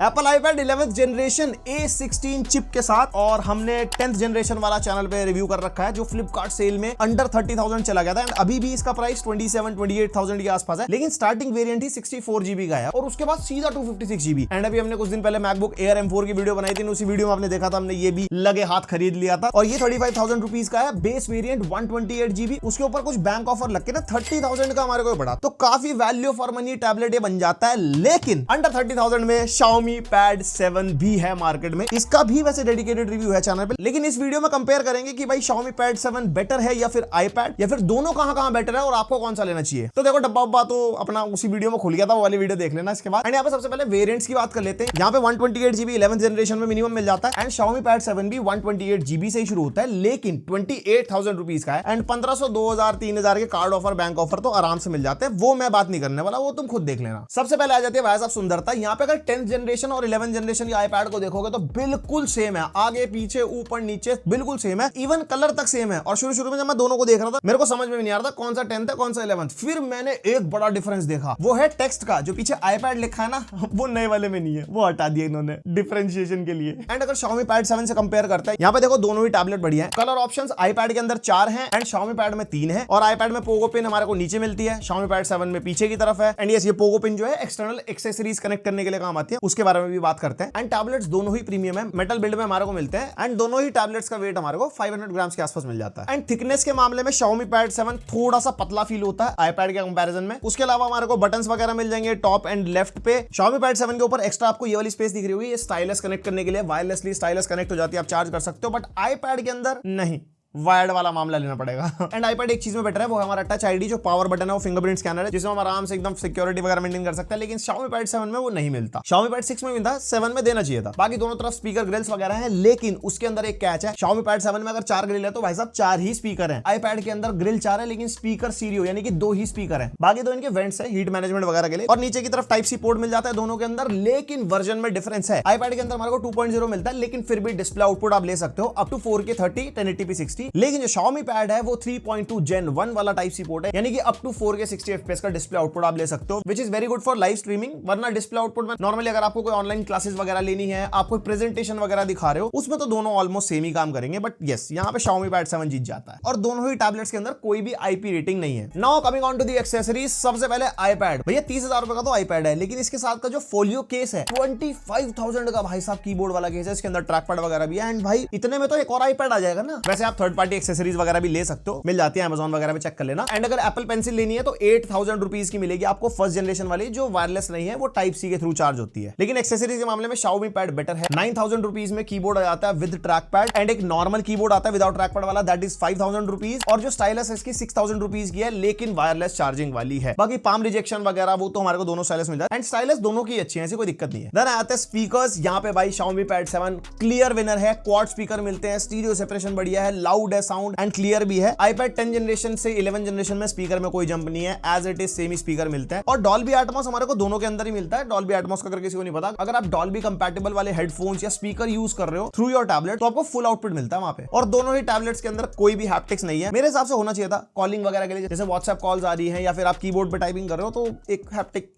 Apple iPad 11th generation A16 chip के साथ, और हमने 10th जनरेशन वाला चैनल पे रिव्यू कर रखा है जो फ्लिपकार्ट सेल में अंडर 30,000 चला गया था। एंड अभी भी इसका प्राइस 27-28,000 के आसपास है, लेकिन स्टार्टिंग वेरिएंट ही 64 GB का है और उसके बाद सीधा 256 GB। एंड अभी हमने कुछ दिन पहले मैकबुक एयर M4 की वीडियो बनाई थी, उसी वीडियो में आपने देखा था हमने ये भी लगे हाथ खरीद लिया था, और ये 35,000 रुपीज का है। बेस वेरिएंट 128 GB, उसके ऊपर कुछ बैंक ऑफर लग के ना 30,000 का हमारे को पड़ा, तो काफी वैल्यू फॉर मनी टैबलेट ये बन जाता है। लेकिन अंडर 30,000 में Xiaomi Pad 7 भी है मार्केट में, इसका भी वैसे डेडिकेटेड रिव्यू है चैनल पे, लेकिन इस वीडियो में कंपेयर करेंगे कि भाई Xiaomi Pad 7 बेटर है या फिर iPad, या फिर दोनों कहां बेटर है और आपको कौन सा लेना चाहिए। तो देखो डब्बा उब्बा तो अपना उसी वीडियो में खुल गया था, वो वाली वीडियो देख लेना इसके बाद। एंड यहाँ पे सबसे पहले वेरिएंट्स की बात कर लेते हैं। यहाँ पे 128 GB 11th जनरेशन में मिनिमम मिल जाता है, एंड Xiaomi Pad 7 भी 128 GB से ही शुरू होता है, लेकिन 28,000 रुपीज का है। एंड 1500, 2000, 3000 के कार्ड ऑफर, बैंक ऑफर तो आराम से मिल जाते हैं, वो मैं बात नहीं करने वाला, वो तुम खुद देख लेना। सबसे पहले आ जाती है भाई साहब सुंदरता। यहाँ पे अगर 10th जनरेशन और 11th जनरेशन के iPad को देखोगे तो बिल्कुल सेम है, आगे पीछे ऊपर नीचे बिल्कुल सेम है, इवन कलर तक सेम है। और शुरू में जब मैं दोनों को देख रहा था मेरे को समझ में नहीं आ रहा था कौन सा 10th है कौन सा 11th। फिर मैंने एक बड़ा डिफरेंस देखा, वो है टेक्स्ट का। जो पीछे iPad लिखा है ना, वो नए वाले में नहीं है, वो हटा दिया इन्होंने डिफरेंशिएशन के लिए। एंड अगर Xiaomi Pad 7 से कंपेयर करते हैं, यहाँ पे देखो दोनों ही टैबलेट बढ़िया है। कलर ऑप्शंस iPad के अंदर 4 हैं एंड Xiaomi Pad में 3 है, और iPad में पोगो पिन हमारे को नीचे मिलती है, Xiaomi Pad 7 में पीछे की तरफ है। एंड ये पोगो पिन जो है एक्सटर्नल एक्सेसरीज कनेक्ट करने के लिए काम आती है, उसके बारे में भी बात करते हैं। एंड टैबलेट्स दोनों ही प्रीमियम है, मेटल बिल्ड में हमारे को मिलते हैं, एंड दोनों ही टैबलेट्स का वेट हमारे को 500 ग्राम्स के आसपास मिल जाता है। एंड थिकनेस के मामले में Xiaomi Pad 7 थोड़ा सा पतला फील होता है iPad के कंपैरिजन में। उसके अलावा हमारे को बटन्स वगैरह मिल जाएंगे टॉप एंड लेफ्ट पे। Xiaomi Pad 7 के ऊपर एक्स्ट्रा आपको ये वाली स्पेस दिख रही होगी, ये स्टाइलस कनेक्ट करने के लिए, वायरलेसली स्टाइलस कनेक्ट हो जाती है, आप चार्ज कर सकते हो, बट iPad के अंदर नहीं, वायर्ड वाला मामला लेना पड़ेगा। एंड iPad एक चीज में बेटर है, वो हमारा टच आईडी जो पावर बटन है, वो फिंगरप्रिंट स्कैनर है, जिसमें हम आराम से एकदम सिक्योरिटी वगैरह मेंटेन कर सकते हैं, लेकिन Xiaomi Pad 7 में वो नहीं मिलता। Xiaomi Pad 6 में मिलता है, 7 में देना चाहिए था। बाकी दोनों तरफ स्पीकर ग्रिल्स वगैरह है, लेकिन उसके अंदर एक कैच है। Xiaomi Pad 7 में अगर 4 ग्रिल है तो भाई साहब 4 ही स्पीकर है। iPad के अंदर ग्रिल 4 है, लेकिन स्पीकर स्टीरियो यानी कि 2 ही स्पीकर है। बाकी दो इनके वेंट्स है हीट मैनेजमेंट वगैरह के लिए, और नीचे की तरफ टाइप सी पोर्ट मिल जाता है दोनों के अंदर, लेकिन वर्जन में डिफरेंस है। iPad के अंदर हमारे को 2.0 मिलता है, लेकिन फिर भी डिस्प्ले आउटपुट आप ले सकते हो अप टू 4K 30 1080p 60, लेकिन जो Xiaomi Pad है वो 3.2 Gen 1 वाला टाइप सी पोर्ट है, यानी कि अप टू 4K 60 FPS का डिस्प्ले आउटपुट आप ले सकते हो, which is very good for live streaming. वरना डिस्प्ले आउटपुट में नॉर्मली अगर आपको कोई ऑनलाइन क्लासेस वगैरह लेनी है, आप कोई प्रेजेंटेशन वगैरह दिखा रहे हो, उसमें तो दोनों ऑलमोस्ट सेम ही काम करेंगे, बट यस यहाँ पे Xiaomi Pad 7 जीत जाता है। और दोनों ही टैबलेट्स के अंदर कोई भी IP रेटिंग नहीं है। Now coming on to the accessories, सबसे पहले iPad। भैया 30,000 रुपए का तो iPad है, लेकिन इसके साथ का जो फोलियो केस है 25,000 का भाई साहब कीबोर्ड वाला केस है, इसके अंदर ट्रैक पैड वगैरह भी है। एंड भाई इतने में तो एक और iPad आ जाएगा ना। वैसे आप थर्ड पार्टी एक्सेसरीज वगैरह भी ले सकते हो, मिल जाती है Amazon वगैरह में, चेक कर लेना। एंड अगर एप्पल पेंसिल लेनी है तो 8,000 रुपीज की मिलेगी आपको, फर्स्ट जनरेशन वाली, जो वायरलेस नहीं है, वो टाइप सी के थ्रू चार्ज होती है। लेकिन एक्सेसरीज के मामले में Xiaomi Pad बेटर है। 9,000 रुपीज में कीबोर्ड आ जाता है विद ट्रैक पैड, एंड एक नॉर्मल कीबोर्ड आता है विदाउट ट्रैक पैड वाला, दैट इज 5,000 रुपीज, और जो स्टाइलस है इसकी 6,000 रुपीज की है, लेकिन वायरलेस चार्जिंग वाली है। बाकी पाम रिजेक्शन वगैरह वो तो हमारे को दोनों स्टाइलस मिल जाए, एंड स्टाइलस दोनों की अच्छी है, ऐसी कोई दिक्कत नहीं है। देन आते हैं स्पीकर्स। यहाँ पे भाई Xiaomi Pad 7 क्लियर विनर है, क्वाड स्पीकर मिलते हैं, स्टीरियो सेपरेशन बढ़िया है, लाउड है साउंड, एंड क्लियर भी है। iPad 10 जनरेशन से 11 जनरेशन में स्पीकर में कोई जंप नहीं है, एज इट इज सेम ही स्पीकर मिलते हैं। और डॉल्बी एटमॉस हमारे को दोनों के अंदर ही मिलता है। डॉल्बी एटमॉस का अगर किसी को नहीं पता, अगर आप डॉल्बी कंपैटिबल वाले हेडफोन्स या स्पीकर यूज कर रहे हो थ्रू योर टैबलेट, तो आपको फुल आउटपुट मिलता है वहां पे। और दोनों ही टैबलेट्स के अंदर कोई भी हैप्टिक्स नहीं है, मेरे हिसाब से होना चाहिए था कॉलिंग वगैरह के लिए, जैसे व्हाट्सएप कॉल्स आ रही है या फिर आप कीबोर्ड पे टाइपिंग कर रहे हो, तो एक हैप्टिक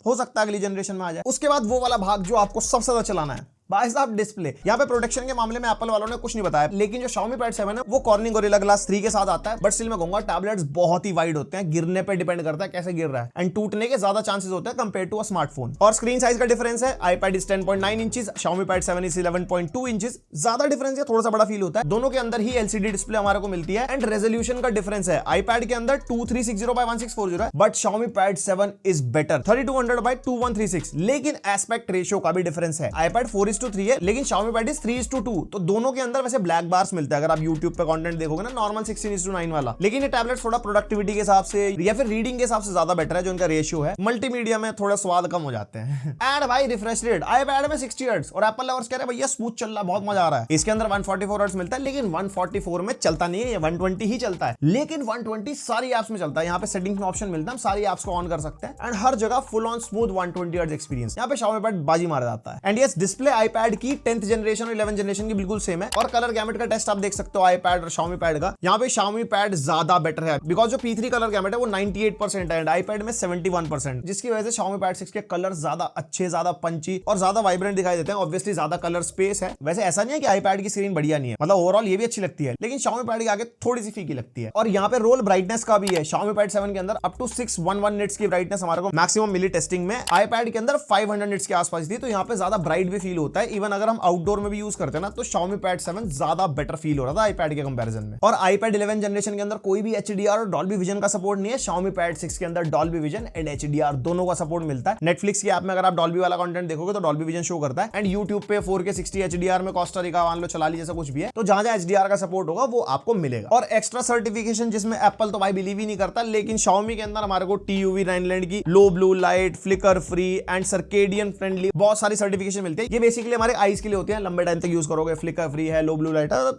हो सकता है अगली जनरेशन में आ जाए। उसके बाद वो वाला भाग जो आपको सबसे ज्यादा चलाना है भाई साहब, डिस्प्ले। यहाँ पे प्रोटेक्शन के मामले में एप्पल वालों ने कुछ नहीं बताया, लेकिन जो Xiaomi Pad 7 है वो कॉर्निंग गोरिल्ला ग्लास 3 के साथ आता है, बट स्टिल मैं कहूंगा टैबलेट्स बहुत ही वाइड होते हैं, गिरने पे डिपेंड करता है कैसे गिर रहा है, एंड टूटने के ज्यादा चांसेस होते हैं कंपेयर टू अ स्मार्टफोन। और स्क्रीन साइज का डिफरेंस है, iPad is 10.9 inches, Xiaomi Pad 7 is 11.2 inches. ज्यादा डिफरेंस है, थोड़ा सा बड़ा फील होता है। दोनों के अंदर ही LCD डिस्प्ले हमारे को मिलती है, एंड रेजोल्यूशन का डिफरेंस है, iPad के अंदर 2360x1640 है, but Xiaomi Pad 7 is better 3200x2136, लेकिन एस्पेक्ट रेशियो का भी डिफरेंस है, iPad 4:3 है, लेकिन Xiaomi Pad is 3:2, तो दोनों के अंदर वैसे ब्लैक बार्स मिलता है अगर आप YouTube पे कंटेंट देखोगे ना, नॉर्मल 16:9 वाला। लेकिन ये टैबलेट थोड़ा प्रोडक्टिविटी के हिसाब से या फिर रीडिंग के हिसाब से ज्यादा बेटर है, जो इनका रेशियो है। मल्टीमीडिया में थोड़ा स्वाद कम हो जाते हैं। एंड भाई रिफ्रेश रेट iPad में 60 हर्ट्ज, और एप्पल लवर्स कह रहे हैं भैया स्मूथ चल रहा है, बहुत मजा आ रहा है। इसके अंदर 144 हर्ट्ज मिलता है, लेकिन 144 में चलता नहीं है, ये 120 ही चलता है, लेकिन 120 सारी एप्स में चलता है। यहाँ पे सेटिंग्स में ऑप्शन मिलता है, हम सारी एप्स को ऑन कर सकते हैं, एंड हर जगह full on smooth 120 hertz experience. यहाँ पे Xiaomi Pad बाजी मार जाता है। एंड यस, डिस्प्ले iPad की 10th जनरेशन और 11th जनरेशन की बिल्कुल सेम है। और कलर गैमेट का टेस्ट आप देख सकते हो iPad और Xiaomi पैड का। यहाँ पे Xiaomi पैड ज्यादा बेटर है बिकॉज जो P3 कलर गैमेट है वो 98% है एंड iPad में 71%, जिसकी वजह से Xiaomi पैड 6 के कलर ज्यादा अच्छे, ज्यादा पंची और ज्यादा वाइब्रेंट दिखाई देते हैं। ऑब्वियसली ज्यादा कलर स्पेस है। वैसे ऐसा नहीं है कि iPad की स्क्रीन बढ़िया नहीं है, मतलब ओवरऑल ये भी अच्छी लगती है, लेकिन Xiaomi पैड के आगे थोड़ी सी फीकी लगती है। और यहाँ पे रोल ब्राइटनेस का भी है। Xiaomi पैड 7 के अंदर अप टू 611 निट्स की ब्राइटनेस हमारे को मैक्सिमम मिली टेस्टिंग में। iPad के अंदर 500 निट्स के आसपास थी, तो यहाँ पे ज्यादा ब्राइट भी फील होता है। इवन अगर हम आउटडोर में भी यूज करते हैं ना, तो Xiaomi पैड 7 ज्यादा बेटर फील हो रहा था iPad के कंपैरिजन में। और iPad 11 जनरेशन के अंदर कोई भी HDR और डॉल्बी विजन का सपोर्ट नहीं है। Xiaomi पैड 6 के अंदर डॉल्बी विजन एंड HDR दोनों का सपोर्ट मिलता है। नेटफ्लिक्स की ऐप में अगर आप डॉल्बी वाला कंटेंट देखोगे तो डॉल्बी विजन शो करता है। एंड यूट्यूब पे 4K 60 HDR में कोस्टा रिका मान लो चला ली जैसा कुछ भी है, तो जहां जहां HDR का सपोर्ट होगा वो आपको मिलेगा। और एक्स्ट्रा सर्टिफिकेशन जिसमें एप्पल तो भाई बिलीव ही नहीं करता, लेकिन Xiaomi के अंदर हमारे को TUV Rhineland की low blue light, flicker free and circadian friendly बहुत सारी सर्टिफिकेशन मिलती है। ये बेसिकली हमारे आईज के लिए होती है, लंबे टाइम तक यूज करोगे। फ्लिकर फ्री है, लो ब्लू लाइट है,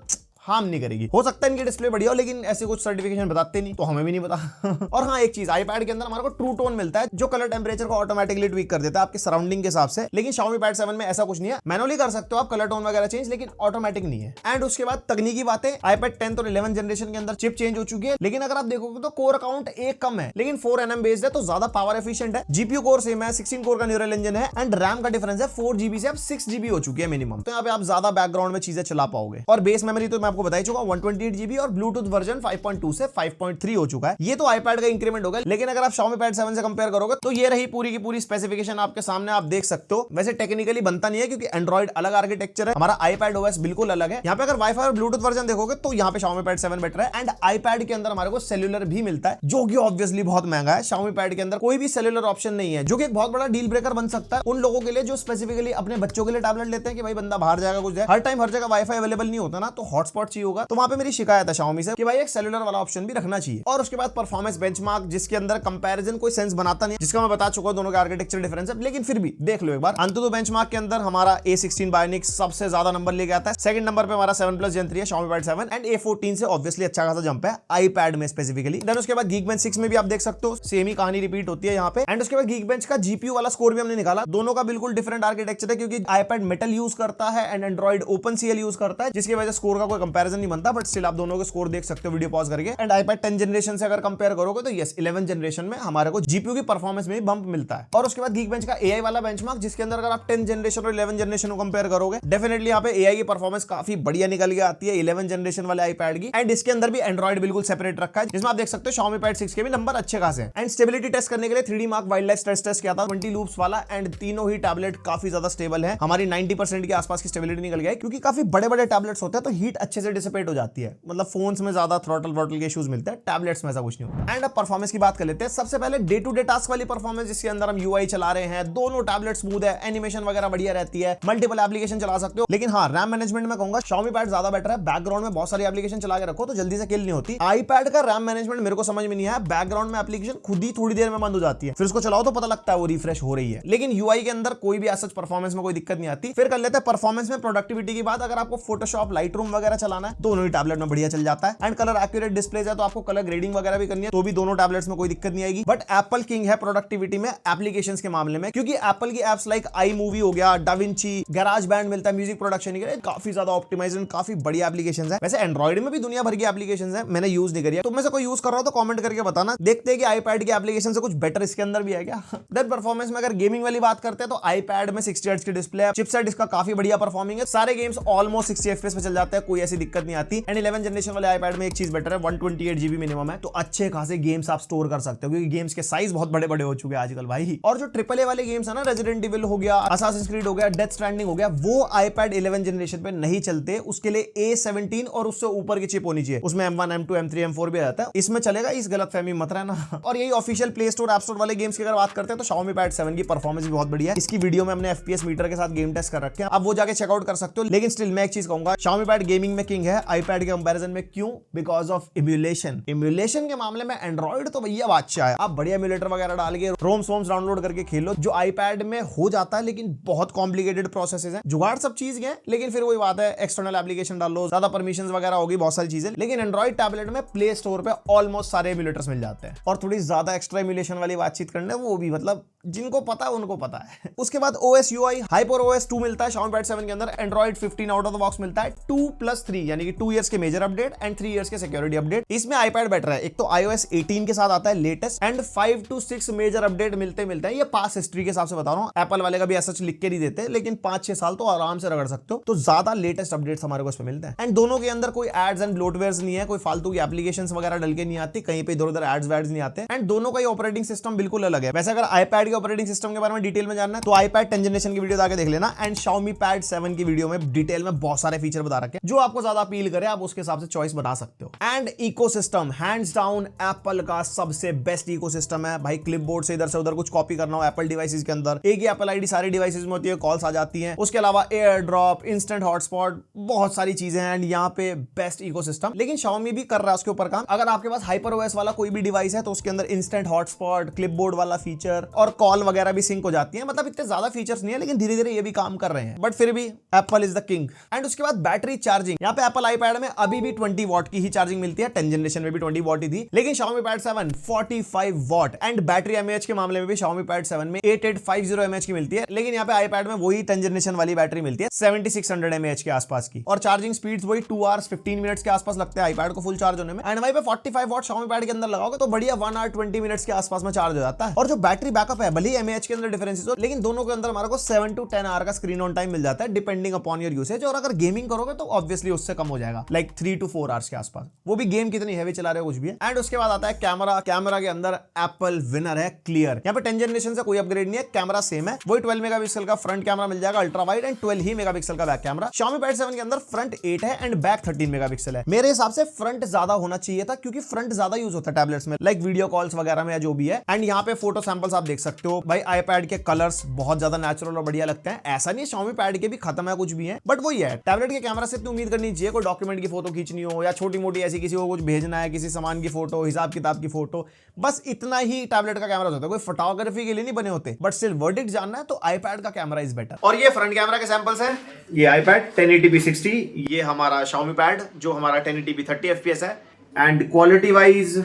हार्म नहीं करेगी। हो सकता है इनकी डिस्प्ले बढ़िया हो, लेकिन ऐसे कुछ सर्टिफिकेशन बताते नहीं, तो हमें भी नहीं पता। और हाँ, एक चीज iPad के अंदर हमारे को ट्रू टोन मिलता है, जो कलर टेम्परेचर को ऑटोमेटिकली ट्वीक कर देता है आपके सराउंडिंग के हिसाब से। लेकिन Xiaomi पैड 7 में ऐसा कुछ नहीं है। मैनुअली कर सकते हो आप कलर टोन वगैरह चेंज, लेकिन ऑटोमेटिक नहीं है। एंड उसके बाद तकनीकी बातें, iPad 10 और 11 जनरेशन के अंदर चिप चेंज हो चुकी है, लेकिन अगर आप देखोगे तो कोर काउंट एक कम है, लेकिन 4nm बेस्ड है, तो ज्यादा पावर एफिशिएंट है। GPU कोर सेम है, 16 कोर का न्यूरल इंजन है एंड रैम का डिफरेंस है 4GB से अब 6GB हो चुकी है मिनिमम। तो यहाँ पे आप ज्यादा बैकग्राउंड में चीजें चला पाओगे। और बेस मेमोरी तो मैं आपको बता ही चुका, 128GB और ब्लूटूथ वर्जन 5.2 से 5.3 हो चुका है। ये तो iPad का इंक्रीमेंट होगा, लेकिन अगर आप Xiaomi पैड 7 से कंपेयर करोगे तो ये रही पूरी की पूरी स्पेसिफिकेशन आपके सामने, आप देख सकते हो। वैसे टेक्निकली बनता नहीं है क्योंकि एंड्रॉइड अलग आर्किटेक्चर है, हमारा iPad OS बिल्कुल अलग है। यहाँ पे अगर वाईफाई और ब्लूटूथ वर्जन देखोगे तो यहाँ पे Xiaomi पैड 7 बेटर है। एंड iPad के अंदर हमारे को सेल्यूलर भी मिलता है, जो कि ऑब्वियसली बहुत महंगा है। Xiaomi पैड के अंदर कोई भी सेल्यूलर ऑप्शन नहीं है, जो कि एक बहुत बड़ा डील ब्रेकर बन सकता है उन लोगों के लिए जो स्पेसिफिकली अपने बच्चों के लिए टैबलेट लेते हैं कि भाई बंदा बाहर जाएगा, कुछ हर टाइम हर जगह वाईफाई अवेलेबल नहीं होता ना, तो हॉटस्पॉट चाहिए होगा। तो वहां पे मेरी शिकायत है Xiaomi से कि भाई एक सेल्यूलर वाला ऑप्शन भी रखना चाहिए। और उसके बाद परफॉर्मेंस बेंचमार्क, जिसके अंदर कंपैरिजन कोई सेंस बनाता नहीं है, जिसका मैं बता चुका हूं दोनों का आर्किटेक्चर डिफरेंस है, लेकिन फिर भी देख लो एक बार। अंततः बेंचमार्क के अंदर हमारा A16 Bionic सबसे ज्यादा नंबर लेके आता है। सेकंड नंबर पे हमारा 7 Plus Gen 3 है Xiaomi पैड 7 एंड A14 से ऑब्वियसली अच्छा खासा जंप है iPad में स्पेसिफिकली। देन उसके बाद Geekbench 6 में भी आप देख सकते हो सेम ही कहानी रिपीट होती है यहाँ पे। एंड उसके बाद Geekbench का GPU वाला स्कोर भी हमने निकाला। दोनों का बिल्कुल डिफरेंट आर्किटेक्चर है, क्योंकि iPad मेटल यूज करता है एंड एंड्रॉइड OpenCL यूज करता है, जिसकी वजह से स्कोर का कोई कंपैरिजन नहीं बनता। बट स्टिल आप दोनों के स्कोर देख सकते हो वीडियो पॉज करके। एंड iPad 10 जनरेशन से अगर कंपेयर करोगे तो यस 11 जनरेशन में हमारे को GPU की परफॉर्मेंस में भी बम्प मिलता है। और उसके बाद Geekbench का AI वाला बेंचमार्क, जिसके अंदर अगर आप 10 जनरेशन और 11 जनरेशन को कंपेयर करोगे, डेफिनेटली यहाँ पे AI की परफॉर्मेंस काफी बढ़िया निकल के आती है 11 जनरेशन वाले iPad की। एंड इसके अंदर भी एंड्रॉइड बिल्कुल सेपरेट रखा है, जिसमें आप देख सकते हो Xiaomi पैड 6 के भी नंबर अच्छे खासे हैं। एंड स्टेबिलिटी टेस्ट करने के लिए 3D Mark wild life test किया था 20 लूप्स वाला, एंड तीनों ही टैबलेट काफी ज्यादा स्टेबल है। हमारी 90% के आसपास की स्टेबिलिटी निकल गई है, क्योंकि काफी बड़े बड़े टैबलेट्स होते हैं तो हीट अच्छे से डिसिपेट हो जाती है। मतलब फोन्स में ज्यादा थ्रॉटल के इश्यूज मिलते हैं, टैबलेट्स में ऐसा कुछ नहीं होता। एंड अब परफॉर्मेंस की बात कर लेते हैं। सबसे पहले डे टू डे टास्क वाली परफॉर्मेंस, जिसके अंदर हम UI चला रहे हैं, दोनों टैबलेट स्मूथ है, एनिमेशन वगैरह बढ़िया रहती है, मल्टीपल एप्लीकेशन चला सकते हो। लेकिन हाँ, रैम मैनेजमेंट में कहूंगा Xiaomi पैड ज्यादा बेटर है। बैकग्राउंड में बहुत सारी एप्लीकेशन चला के रखो तो जल्दी से किल नहीं होती। iPad का रैम मैनेजमेंट मेरे को समझ में नहीं आया। बैकग्राउंड में एप्लीकेशन खुद ही थोड़ी देर में बंद हो जाती है, फिर उसको चलाओ तो पता लगता है वो रिफ्रेश हो रही है। लेकिन UI के अंदर कोई भी ऐसा परफॉर्मेंस में कोई दिक्कत नहीं आती। फिर कर लेते हैं परफॉर्मेंस में प्रोडक्टिविटी की बात। अगर आपको फोटोशॉप, लाइटरूम वगैरह चलाना है, दोनों ही टैबलेट में बढ़िया चल जाता है। एंड कलर एक्यूरेट डिस्प्लेज है, तो आपको कलर ग्रेडिंग वगैरह भी करनी है तो भी दोनों टैबलेट्स में कोई दिक्कत नहीं आएगी। बट एप्पल किंग है प्रोडक्टिविटी में एप्लीकेशंस के मामले में, क्योंकि एप्पल की एप्स लाइक iMovie हो गया, DaVinci, GarageBand मिलता है म्यूजिक प्रोडक्शन के लिए, काफी ज्यादा ऑप्टिमाइज्ड एंड काफी बढ़िया एप्लीकेशंस है। वैसे एंड्रॉइड में भी दुनिया भर की एप्लीकेशंस है, मैंने यूज नहीं करी है। तुम में से कोई यूज कर रहा हो तो कमेंट करके बताना, देखते हैं कि iPad की एप्लीकेशन से कुछ बेटर इसके अंदर भी है क्या। देन परफॉर्मेंस में अगर गेमिंग वाली बात करते हैं तो iPad में 60 हर्ट्ज की डिस्प्ले है, चिपसेट इसका काफी बढ़िया परफॉर्मिंग है, सारे गेम्स ऑलमोस्ट 60 FPS पे चल जाते हैं, कोई ऐसी दिक्कत नहीं आती। एंड 11 जनरेशन वाले iPad में एक चीज बेटर है, 128GB मिनिमम है, तो अच्छे खासे गेम्स आप स्टोर कर सकते हो, क्योंकि गेम्स के साइज बहुत बड़े बड़े हो चुके हैं आजकल भाई। और जो AAA वाले गेम्स है ना, रेजिडेंट इविल हो गया, असासिन्स क्रीड हो गया, डेथ स्ट्रैंडिंग हो गया, वो iPad 11 जनरेशन पे नहीं चलते। उसके लिए A17 और उससे ऊपर की चिप होनी चाहिए, उसमें M1, M2, M3, M4 भी आता है, इसमें चलेगा। इस गलतफहमी मत रहना। और यही official play store, app store वाले गेम्स की अगर बात करते हैं तो Xiaomi पैड 7 की परफॉर्मेंस भी बहुत बढ़िया है। इसकी वीडियो में हमने FPS मीटर के साथ गेम टेस्ट कर रखे हैं, आप वो जाके चेकआउट कर सकते हो। लेकिन स्टिल मैं एक चीज कहूंगा, Xiaomi पैड गेमिंग में किंग है आईपैड के कंपैरिजन में। क्यों? Because of emulation. इम्यूलेशन के मामले में एंड्रॉइड तो भैया बादशाह है। आप बढ़िया एमुलेटर वगैरह डाल के रोम्स वोम्स डाउनलोड करके खेलो, जो आईपैड में हो जाता है, लेकिन बहुत कॉम्प्लिकेटेड प्रोसेस है। जुगाड़ सब चीज है, लेकिन फिर वही बात है, एक्सटर्नल एप्लीकेशन डाल लो, ज्यादा परमिशन वगैरह होगी, बहुत सारी चीजें। लेकिन एंड्रॉइड टैबलेट में प्ले स्टोर पे ऑलमोस्ट सारे एमुलेटर्स मिल जाते हैं। और थोड़ी ज्यादा एक्स्ट्रा एमुलेशन वाली बातचीत करने, वो भी मतलब जिनको पता है उनको पता है। उसके बाद OS UI HyperOS 2 मिलता है Xiaomi Pad 7 के अंदर। Android 15 out of the box मिलता है। 2+3 यानी कि 2 इयर्स के मेजर अपडेट एंड 3 इयर्स के सिक्योरिटी अपडेट। इसमें iPad बेटर है। एक तो iOS 18 के साथ आता है latest, and 5 to 6 major update मिलते हैं। ये पास हिस्ट्री के हिसाब से बता रहा हूँ, एप्पल वाले का भी ऐसा लिख के नहीं देते, लेकिन 5-6 साल तो आराम से रगड़ सकते हो। तो ज्यादा लेटेस्ट अपडेट्स हमारे को इसमें मिलते हैं। एंड दोनों के अंदर कोई एड्स एंड ब्लोटवेयर्स नहीं है, कोई फालतू की एप्लीकेशंस वगैरह डल के नहीं आती, कहीं पे इधर-उधर एड्स वैड्स नहीं आते। एंड दोनों का ऑपरेटिंग सिस्टम बिल्कुल अलग है। वैसे अगर iPad के ऑपरेटिंग सिस्टम के बारे में डिटेल में जानना है तो iPad 10 जनरेशन की वीडियो जाके देख लेना। एंड Xiaomi Pad 7 की वीडियो में डिटेल में बहुत सारे फीचर बता रखे हैं, जो आपको ज्यादा अपील करे आप उसके हिसाब से चॉइस बना सकते हो। And ecosystem hands down Apple का सबसे बेस्ट इकोसिस्टम है भाई। क्लिपबोर्ड से इधर से उधर कुछ कॉपी करना हो एप्पल डिवाइसेस के अंदर, एक ही एप्पल आईडी सारे डिवाइसेस में होती है, कॉल्स आ जाती हैं। उसके अलावा एयर ड्रॉप, इंस्टेंट हॉटस्पॉट, बहुत सारी चीजें हैं। एंड यहाँ पे बेस्ट इकोसिस्टम। लेकिन Xiaomi भी कर रहा है उसके ऊपर काम। अगर आपके पास HyperOS वाला कोई भी डिवाइस है तो उसके अंदर इंस्टेंट हॉटस्पॉट, क्लिपबोर्ड वाला फीचर और कॉल वगैरह भी सिंक हो जाती है। मतलब इतने ज्यादा फीचर्स नहीं है, लेकिन धीरे धीरे ये भी काम कर रहे हैं। बट फिर भी Apple is the king. And उसके बाद बैटरी चार्जिंग, यहाँ पे एप्पल iPad में अभी भी 20 वॉट की ही चार्जिंग मिलती है। 10 जनरेशन में भी 20 वॉट ही थी, लेकिन Xiaomi Pad 7 45 what. And battery mAh के मामले में भी Xiaomi Pad 7 में 8850 mAh की मिलती है, लेकिन यहाँ पे iPad में वही 10 जनरेशन वाली बैटरी मिलती है 7600 mAh के आसपास की। और चार्जिंग स्पीड्स वही 2 hours 15 मिनट्स के आसपास लगते हैं iPad को फुल चार्ज होने में। एंड वहीं पे 45 वॉट Xiaomi Pad के अंदर लगाओगे तो बढ़िया 1 hour 20 मिनट्स के आसपास में चार्ज हो जाता है। और जो बैटरी बैकअप है, भले ही mAh के अंदर डिफरेंसेस हो, लेकिन दोनों के अंदर हमारे को 7 to 10 आवर का स्क्रीन ऑन टाइम मिल जाता है, डिपेंडिंग अपॉन योर यूसेज। और अगर गेमिंग करोगे तो ऑब्वियसली उससे कम हो जाएगा, लाइक 3 to 4 आवर्स के आसपास। वो भी गेम कितनी हैवी चला रहे हो कुछ भी है। एंड उसके बाद आता है कैमरा। कैमरा के अंदर एप्पल विनर है क्लियर। यहाँ पे 10 जनरेशन से कोई अपग्रेड नहीं है, कैमरा सेम है। वही 12 मेगापिक्सल का फ्रंट कैमरा मिल जाएगा ultra wide, and 12 he megapixel का बैक कैमरा। Xiaomi Pad 7 के अंदर फ्रंट 8 है एंड बैक 13 मेगापिक्सल है। मेरे हिसाब से फ्रंट ज्यादा होना चाहिए था, क्योंकि फ्रंट ज्यादा यूज होता है टैबलेट्स में, लाइक वीडियो कॉल्स वगैरह में या जो भी है। एंड यहाँ पे फोटो सैंपल्स आप देख सकते हो भाई। iPad के कलर्स बहुत ज्यादा नेचुरल और बढ़िया लगते हैं। ऐसा नहीं Xiaomi Pad के भी खत्म है कुछ भी है, बट वही है, टैबलेट के कैमरा से इतनी उम्मीद करनी चाहिए। कोई डॉक्यूमेंट की फोटो खींचनी हो या छोटी मोटी ऐसी किसी को कुछ भेजना है, किसी सामान की फोटो, हिसाब किताब की फोटो, बस इतना ही टैबलेट का कैमरा होता है। कोई फोटोग्राफी के लिए नहीं बने होते, बट स्टिल वर्डिक्ट जानना है तो iPad का कैमरा इज बेटर। और ये फ्रंट कैमरा के सैंपल्स हैं। ये iPad 1080p 60, ये हमारा Xiaomi Pad जो हमारा 1080p 30 fps है। एंड क्वालिटी वाइज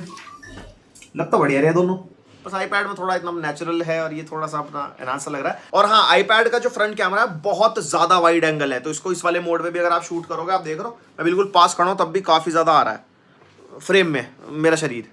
लगता बढ़िया रहे दोनों, बस iPad में थोड़ा इतना नेचुरल है और ये थोड़ा सा अपना एनहांस लग रहा है। और हाँ, iPad का जो फ्रंट कैमरा है बहुत ज्यादा वाइड एंगल है, तो इसको इस वाले मोड में भी अगर आप शूट करोगे, आप देख रहे हो मैं बिल्कुल पास खड़ा हूं तब भी काफी ज्यादा आ रहा है फ्रेम में मेरा शरीर,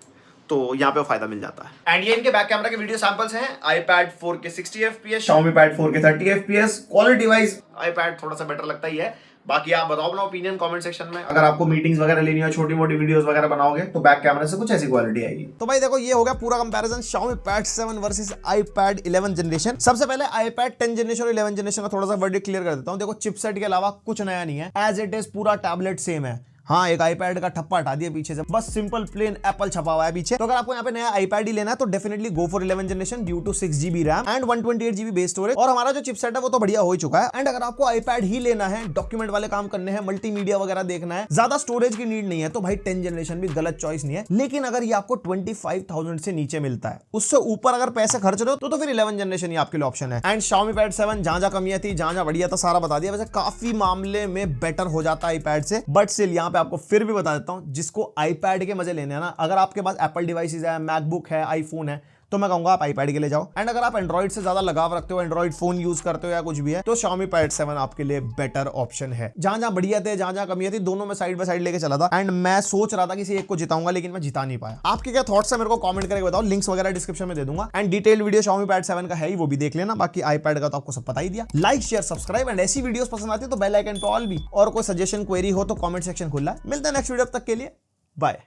तो यहाँ पे फायदा मिल जाता है। एंड ये इनके बैक कैमरा के वीडियो सैंपल्स हैं। iPad 4K 60 fps, Xiaomi Pad 4K 30 fps। Quality wise iPad थोड़ा सा बेटर लगता ही है। बाकी आप बताओ अपना ओपिनियन कमेंट सेक्शन में। अगर आपको मीटिंग्स वगैरह लेनी हो, छोटी मोटी वीडियोस वगैरह बनाओगे तो बैक कैमरा से कुछ ऐसी क्वालिटी आएगी। तो भाई देखो, ये हो गया पूरा comparison Xiaomi Pad 7 versus iPad 11 generation. सबसे पहले iPad 10 जनरेशन और 11 जनरेशन का थोड़ा सा वर्डिक्ट क्लियर कर देता हूं। देखो, चिपसेट के अलावा कुछ नया नहीं है, एज इट इज पूरा टैबलेट सेम है। हाँ, एक iPad का ठप्पा हटा दिया पीछे से, बस सिंपल प्लेन एप्पल छपा हुआ है पीछे। तो अगर आपको यहाँ पे नया iPad ही लेना है तो definitely go for 11 generation due to 6GB RAM and 128GB base storage. और हमारा जो चिपसेट है वो तो बढ़िया हो ही चुका है। एंड अगर आपको iPad ही लेना है, डॉक्यूमेंट वाले काम करने हैं, मल्टीमीडिया वगैरह देखना है, ज्यादा स्टोरेज की नीड नहीं है, तो भाई 10 जनरेशन भी गलत चॉइस नहीं है। लेकिन अगर ये आपको 25,000 से नीचे मिलता है, उससे ऊपर अगर पैसे खर्च रहे हो तो फिर 11 जनरेशन ही आपके लिए ऑप्शन है। एंड Xiaomi Pad 7 जहां कमियां थी, जहां बढ़िया था, सारा बता दिया। वैसे काफी मामले में बेटर हो जाता है iPad से, बट स्टिल यहाँ पे आपको फिर भी बता देता हूं, जिसको iPad के मजे लेने हैं ना, अगर आपके पास एप्पल डिवाइसेस है, मैकबुक है, आईफोन है, तो मैं कहूंगा आप iPad के लिए जाओ। एंड अगर आप एंड्रॉइड से ज्यादा लगाव रखते हो, एंड्रॉइड फोन यूज करते हो या कुछ भी है, तो Xiaomi Pad 7 आपके लिए बेटर ऑप्शन है। जहां बढ़िया थे, जहां कमियां थी, दोनों में साइड बाय साइड लेके चला था। एंड मैं सोच रहा था किसी एक को जिताऊंगा, लेकिन मैं जिता नहीं पाया। आपके क्या थॉट्स है मेरे को कमेंट करके बताओ, लिंक्स वगैरह डिस्क्रिप्शन में दे दूंगा। And detail video Xiaomi Pad 7 का है ही, वो भी देख लेना। बाकी iPad का तो आपको सब पता ही दिया। Like, share, subscribe. एंड ऐसी वीडियोस पसंद आती है तो बेल आइकन पे ऑल भी। और कोई सजेशन क्वेरी हो तो कमेंट सेक्शन खुला है। मिलते हैं नेक्स्ट वीडियो, तक के लिए बाय।